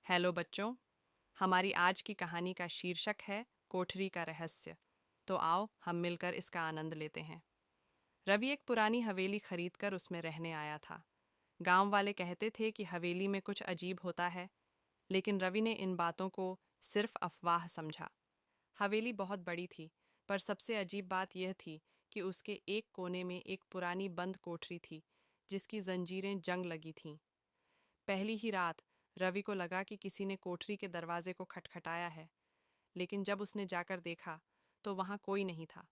Hello बच्चों, हमारी आज की कहानी का शीर्षक है कोठरी का रहस्य। तो आओ हम मिलकर इसका आनंद लेते हैं। रवि एक पुरानी हवेली खरीदकर उसमें रहने आया था। गांव वाले कहते थे कि हवेली में कुछ अजीब होता है, लेकिन रवि ने इन बातों को सिर्फ अफवाह समझा। हवेली बहुत बड़ी थी, पर सबसे अजीब बात यह थी कि उसके एक कोने में एक पुरानी बंद कोठरी थी, जिसकी जंजीरें जंग लगी थीं। पहली ही रात रवि को लगा कि किसी ने कोठरी के दरवाजे को खटखटाया है, लेकिन जब उसने जाकर देखा तो वहां कोई नहीं था।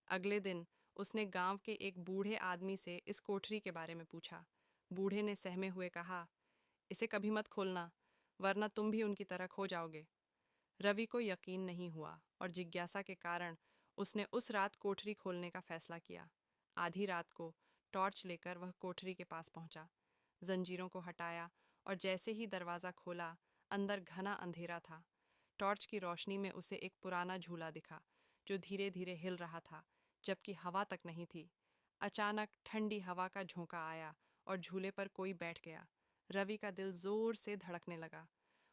अगले दिन उसने गांव के एक बूढ़े आदमी से इस कोठरी के बारे में पूछा। बूढ़े ने सहमे हुए कहा, इसे कभी मत खोलना, वरना तुम भी उनकी तरह खो जाओगे। रवि को यकीन नहीं हुआ और जिज्ञासा के कारण उसने उस रात कोठरी खोलने का फैसला किया। आधी रात को टॉर्च लेकर वह कोठरी के पास पहुंचा, जंजीरों को हटाया और जैसे ही दरवाज़ा खोला, अंदर घना अंधेरा था। टॉर्च की रोशनी में उसे एक पुराना झूला दिखा, जो धीरे धीरे हिल रहा था, जबकि हवा तक नहीं थी। अचानक ठंडी हवा का झोंका आया और झूले पर कोई बैठ गया। रवि का दिल जोर से धड़कने लगा।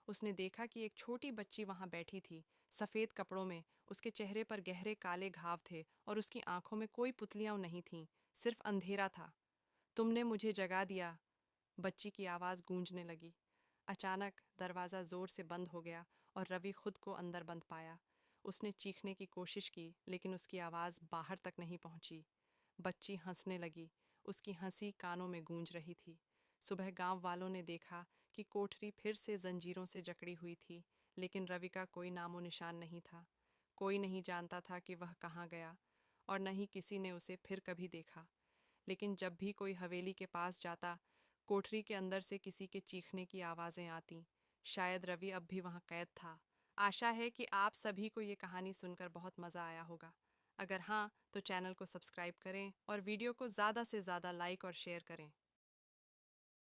उसने देखा कि एक छोटी बच्ची वहां बैठी थी, सफेद कपड़ों में। उसके चेहरे पर गहरे काले घाव थे और उसकी आंखों में कोई पुतलियां नहीं थीं, सिर्फ अंधेरा था। तुमने मुझे जगा दिया, बच्ची की आवाज़ गूंजने लगी। अचानक दरवाज़ा ज़ोर से बंद हो गया और रवि खुद को अंदर बंद पाया। उसने चीखने की कोशिश की, लेकिन उसकी आवाज़ बाहर तक नहीं पहुंची। बच्ची हंसने लगी, उसकी हंसी कानों में गूंज रही थी। सुबह गांव वालों ने देखा कि कोठरी फिर से जंजीरों से जकड़ी हुई थी, लेकिन रवि का कोई नामो निशान नहीं था। कोई नहीं जानता था कि वह कहाँ गया, और न ही किसी ने उसे फिर कभी देखा। लेकिन जब भी कोई हवेली के पास जाता, कोठरी के अंदर से किसी के चीखने की आवाज़ें आतीं। शायद रवि अब भी वहाँ कैद था। आशा है कि आप सभी को ये कहानी सुनकर बहुत मज़ा आया होगा। अगर हाँ, तो चैनल को सब्सक्राइब करें और वीडियो को ज़्यादा से ज़्यादा लाइक और शेयर करें।